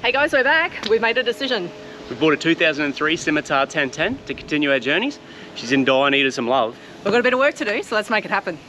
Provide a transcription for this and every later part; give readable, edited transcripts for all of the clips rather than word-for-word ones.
Hey guys, we're back. We've made a decision. We bought a 2003 Scimitar 1010 to continue our journeys. She's in dire need of some love. We've got a bit of work to do, so let's make it happen.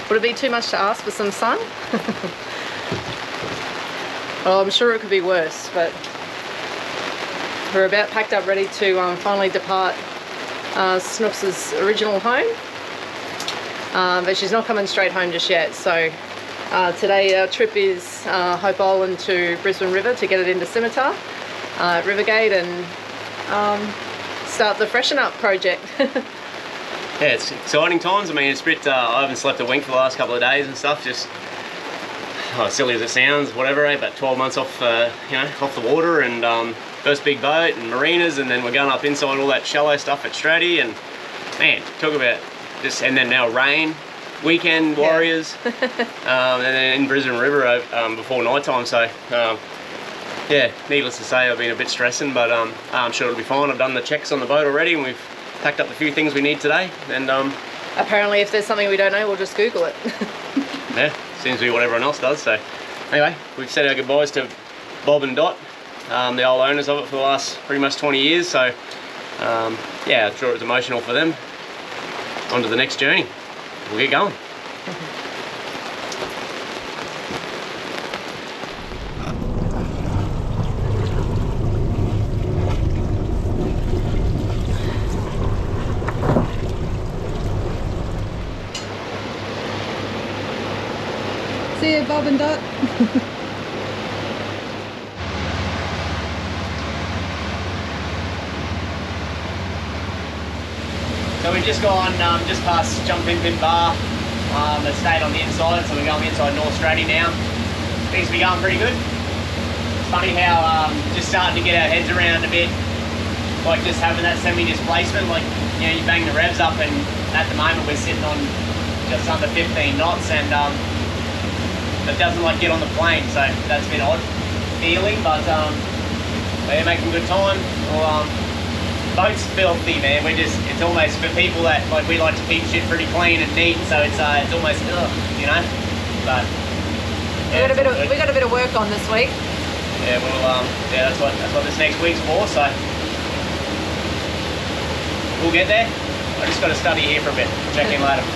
Would it be too much to ask for some sun? Well, I'm sure it could be worse, but we're about packed up ready to finally depart Snooks' original home. But she's not coming straight home just yet, so today our trip is Hope Island to Brisbane River to get it into Scimitar, Rivergate, and start the freshen up project. Yeah, it's exciting times. I mean, it's a bit, I haven't slept a wink for the last couple of days and stuff, just, silly as it sounds, whatever, but 12 months off, off the water, and first big boat and marinas, and then we're going up inside all that shallow stuff at Stratty, and man, talk about just, and then now rain, weekend warriors, and then in Brisbane River before night time, so yeah, needless to say, I've been a bit stressing, but I'm sure it'll be fine. I've done the checks on the boat already, and we've packed up a few things we need today, and apparently if there's something we don't know, we'll just Google it. Yeah, seems to be what everyone else does. So anyway, we've said our goodbyes to Bob and Dot, the old owners of it for the last pretty much 20 years, so yeah, I'm sure it was emotional for them. On to the next journey. We'll get going. See you, Bob and Dot. So we've just gone just past Jumping Pin Bar. It stayed on the inside, so we're going inside North Stratty now. Things be going pretty good. It's funny how just starting to get our heads around a bit, like just having that semi-displacement, like, you know, you bang the revs up, and at the moment we're sitting on just under 15 knots, and it doesn't like get on the plane, so that's a bit odd feeling, but we're making good time. Well, boat's filthy, man. It's almost for people that, like, we like to keep shit pretty clean and neat, so it's almost you know, but yeah, we got a bit of work on this week. Yeah, well, yeah, that's what this next week's for, so we'll get there. I just got to study here for a bit. Check in later.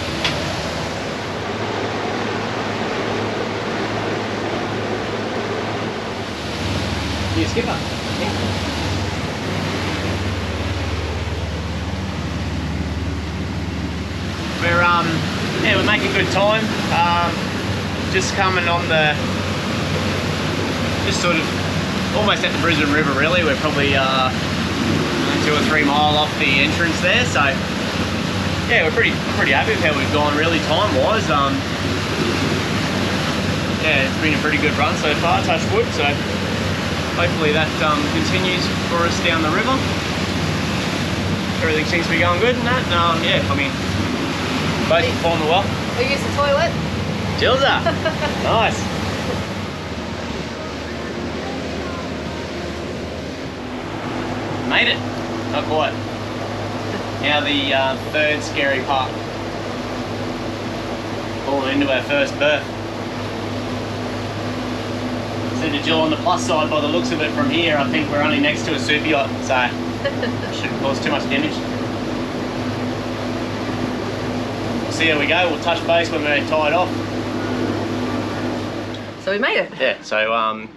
You skipper. We're making good time. Just coming on just sort of almost at the Brisbane River, really. We're probably 2 or 3 mile off the entrance there, so yeah, we're pretty happy with how we've gone, really, time-wise. Yeah, it's been a pretty good run so far, touch wood, so hopefully that continues for us down the river. Everything seems to be going good and that. Yeah, I mean, both performing well. We use the toilet. Jillsa! Nice. Made it. Not quite. Now the third scary part. Falling into our first berth. Said to Jill, on the plus side, by the looks of it from here, I think we're only next to a super yacht, so shouldn't cause too much damage. We'll see how we go. We'll touch base when we're tied off. So we made it. Yeah. So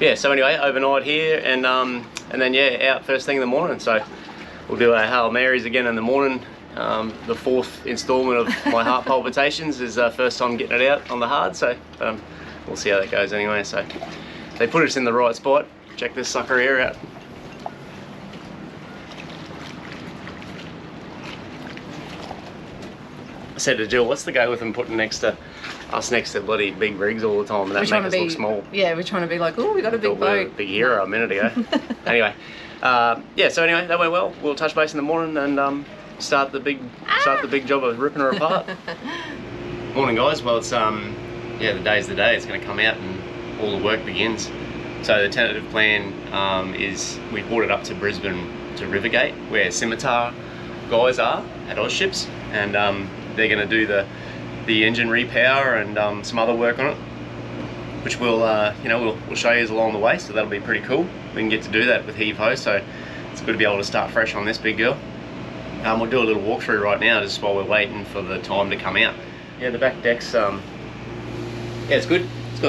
yeah. So anyway, overnight here, and and then yeah, out first thing in the morning. So we'll do our Hail Marys again in the morning. The fourth instalment of my heart palpitations is first time getting it out on the hard, so we'll see how that goes anyway. So they put us in the right spot. Check this sucker here out. I said to Jill, what's the go with them putting next to us next to bloody big rigs all the time, and that makes us look small. Yeah, we're trying to be like, oh, we got a big boat. Big hero a minute ago. Anyway, yeah. So anyway, that went well. We'll touch base in the morning and start the big job of ripping her apart. Morning, guys. Well, it's yeah, the day's the day. It's going to come out and all the work begins. So the tentative plan is we brought it up to Brisbane to Rivergate, where Scimitar guys are at Ozships, and they're going to do the engine repower and some other work on it, which we'll you know, we'll show you along the way. So that'll be pretty cool. We can get to do that with heave ho, so it's good to be able to start fresh on this big girl. We'll do a little walkthrough right now just while we're waiting for the time to come out. Yeah, the back deck's yeah, it's good. It's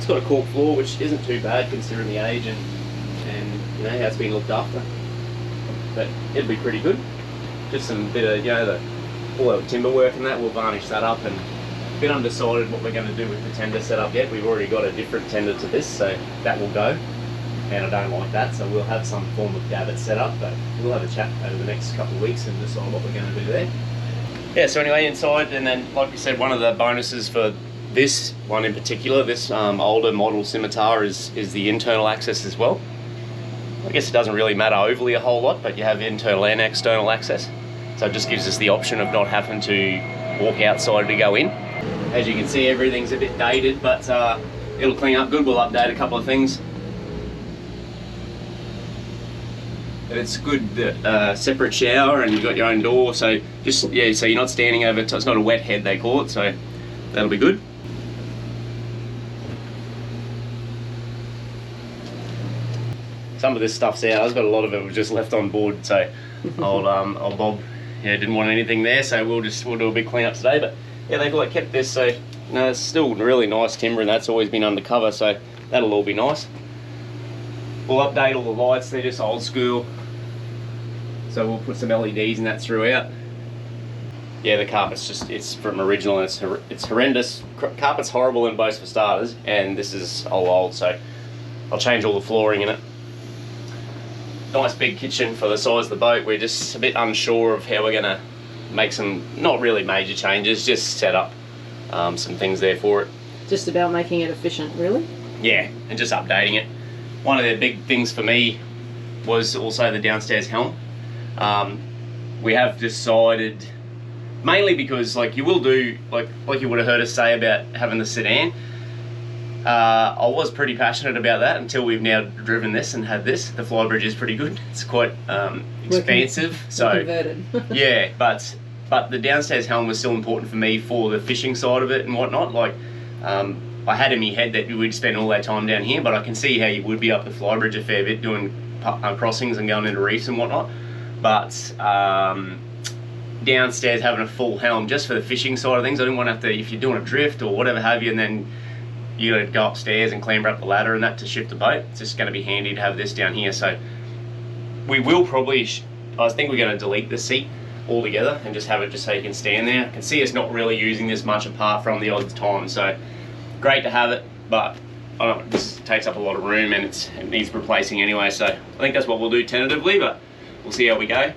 got a cork floor, which isn't too bad considering the age and you know how it's been looked after. But it'll be pretty good. Just some bit of, you know, all the timber work and that, we'll varnish that up, and a bit undecided what we're going to do with the tender setup yet. We've already got a different tender to this, so that will go, and I don't like that, so we'll have some form of davit set up, but we'll have a chat over the next couple of weeks and decide what we're going to do there. Yeah, so anyway, inside, and then like we said, one of the bonuses for this one in particular, this older model Scimitar, is the internal access as well. I guess it doesn't really matter overly a whole lot, but you have internal and external access. So it just gives us the option of not having to walk outside to go in. As you can see, everything's a bit dated, but it'll clean up good. We'll update a couple of things. But it's good that separate shower, and you've got your own door, so just, yeah, so you're not standing over, it's not a wet head they call it, so that'll be good. Some of this stuff's ours, but a lot of it was just left on board, so old Bob, yeah, didn't want anything there, so we'll do a big clean up today. But yeah, they've kept this, so you know, it's still really nice timber, and that's always been undercover, so that'll all be nice. We'll update all the lights, they're just old school, so we'll put some LEDs and that throughout. Yeah, the carpet's just, it's from original, and it's horrendous. Carpet's horrible in both for starters, and this is old, so I'll change all the flooring in it. Nice big kitchen for the size of the boat. We're just a bit unsure of how we're going to make some, not really major changes, just set up some things there for it. Just about making it efficient, really? Yeah, and just updating it. One of the big things for me was also the downstairs helm. We have decided, mainly because like you will do, like you would have heard us say about having the sedan, I was pretty passionate about that until we've now driven this and had this. The flybridge is pretty good. It's quite expansive. Converted. Yeah, but the downstairs helm was still important for me for the fishing side of it and whatnot. Like I had in my head that we'd spend all that time down here, but I can see how you would be up the flybridge a fair bit doing crossings and going into reefs and whatnot. But downstairs having a full helm just for the fishing side of things, I didn't want to have to, if you're doing a drift or whatever have you, and then you got to go upstairs and clamber up the ladder and that to shift the boat. It's just going to be handy to have this down here. So we will probably, I think we're going to delete the seat altogether and just have it just so you can stand there. I can see us not really using this much apart from the odd time. So great to have it, but I don't know, this takes up a lot of room and it needs replacing anyway. So I think that's what we'll do tentatively, but we'll see how we go.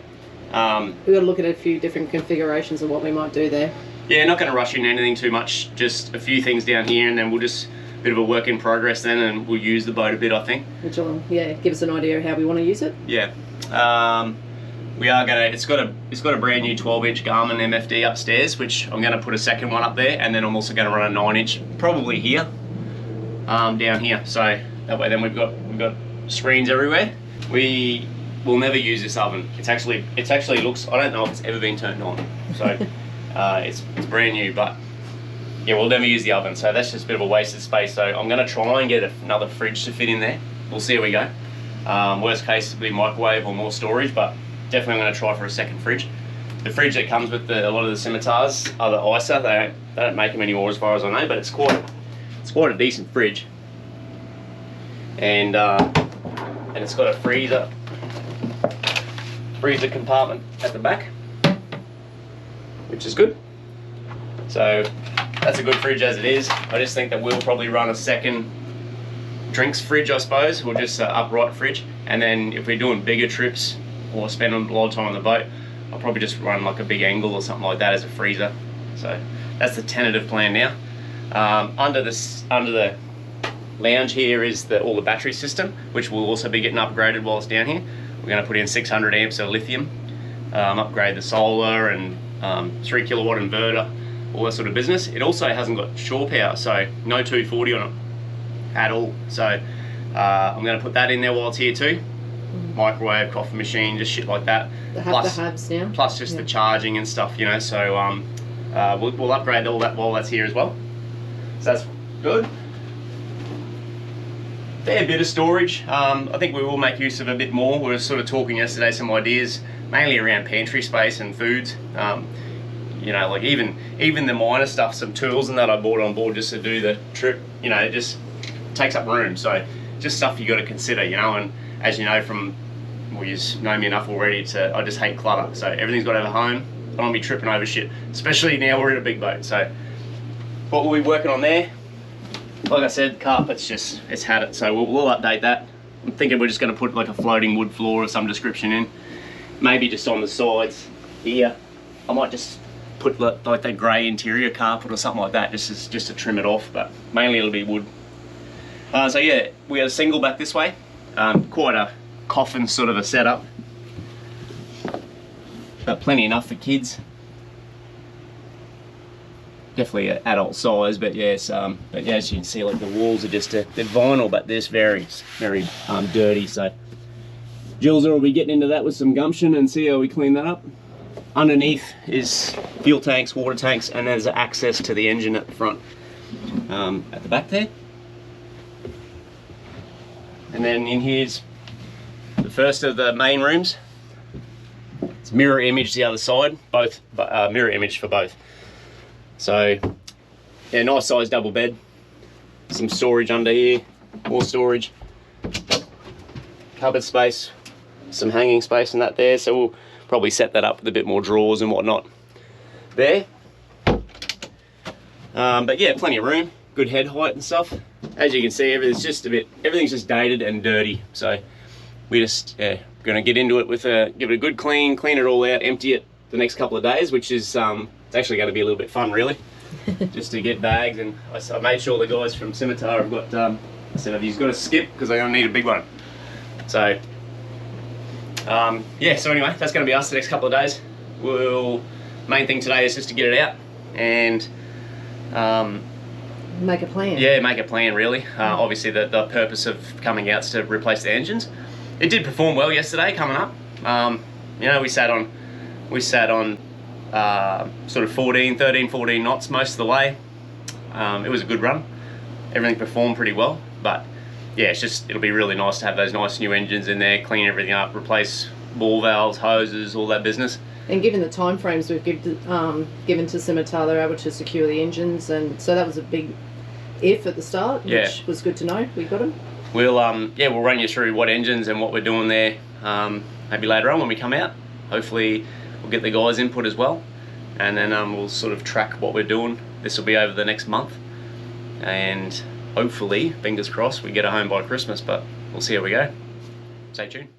We've got to look at a few different configurations of what we might do there. Yeah, not going to rush into anything too much, just a few things down here, and then we'll just, a bit of a work in progress then, and we'll use the boat a bit, I think. Which will, yeah, give us an idea of how we want to use it. Yeah. We are going to, it's got a brand new 12-inch Garmin MFD upstairs, which I'm going to put a second one up there, and then I'm also going to run a 9-inch, probably here, down here. So that way then we've got screens everywhere. We will never use this oven. It's actually looks, I don't know if it's ever been turned on. So it's brand new, but yeah, we'll never use the oven. So that's just a bit of a wasted space. So I'm going to try and get another fridge to fit in there. We'll see how we go. Worst case it'll be microwave or more storage, but definitely I'm going to try for a second fridge. The fridge that comes with a lot of the Scimitars are the ISA. They don't make them anymore as far as I know, but it's quite a decent fridge. And and it's got a freezer compartment at the back, which is good. So that's a good fridge as it is. I just think that we'll probably run a second drinks fridge, I suppose. We'll just upright fridge, and then if we're doing bigger trips or spend a lot of time on the boat, I'll probably just run like a big angle or something like that as a freezer. So that's the tentative plan now. Under the lounge here is all the battery system, which will also be getting upgraded while it's down here. We're going to put in 600 amps of lithium, upgrade the solar and 3 kilowatt inverter, all that sort of business. It also hasn't got shore power, so no 240 on it at all. So I'm going to put that in there while it's here too. Microwave, coffee machine, just shit like that. They have the hubs now. Plus just the charging and stuff, you know. So we'll upgrade all that while that's here as well. So that's good. Fair bit of storage. I think we will make use of a bit more. We were sort of talking yesterday some ideas, mainly around pantry space and foods. You know, like even the minor stuff, some tools and that I bought on board just to do the trip. You know, it just takes up room. So just stuff you got to consider, you know. And as you know from, well, you know me enough already I just hate clutter. So everything's got to have a home. I don't want to be tripping over shit, especially now we're in a big boat. So what we'll be working on there, like I said, carpet's just, it's had it, so we'll update that. I'm thinking we're just going to put like a floating wood floor of some description in, maybe just on the sides here. I might just put like that grey interior carpet or something like that, just to trim it off, but mainly it'll be wood. So yeah, we got a single back this way, quite a coffin sort of a setup, but plenty enough for kids. Definitely an adult size, but yes, but yeah, as you can see, like the walls are just they're vinyl, but they're very dirty. So Jill's will be getting into that with some gumption and see how we clean that up. Underneath is fuel tanks, water tanks, and there's access to the engine at the front, at the back there. And then in here's the first of the main rooms. It's mirror image the other side, both mirror image for both. So yeah, nice size double bed, some storage under here, more storage, cupboard space, some hanging space and that there. So we'll probably set that up with a bit more drawers and whatnot there. But yeah, plenty of room, good head height and stuff. As you can see, everything's just dated and dirty. So we just gonna get into it with give it a good clean it all out, empty it the next couple of days, which is it's actually going to be a little bit fun, really, just to get bags. And I made sure the guys from Scimitar have got, I said, you've got to skip because they're going to need a big one. So yeah, so anyway, that's going to be us the next couple of days. Main thing today is just to get it out and make a plan. Yeah, make a plan, really. Obviously the purpose of coming out is to replace the engines. It did perform well yesterday coming up. You know, we sat on sort of 13, 14 knots most of the way. It was a good run. Everything performed pretty well, but yeah, it'll be really nice to have those nice new engines in there, clean everything up, replace ball valves, hoses, all that business. And given the time frames we've given to Scimitar, they're able to secure the engines, and so that was a big if at the start, which was good to know. We got them. We'll run you through what engines and what we're doing there maybe later on when we come out. Hopefully we'll get the guys' input as well, and then we'll sort of track what we're doing. This will be over the next month, and hopefully, fingers crossed, we get it home by Christmas, but we'll see how we go. Stay tuned.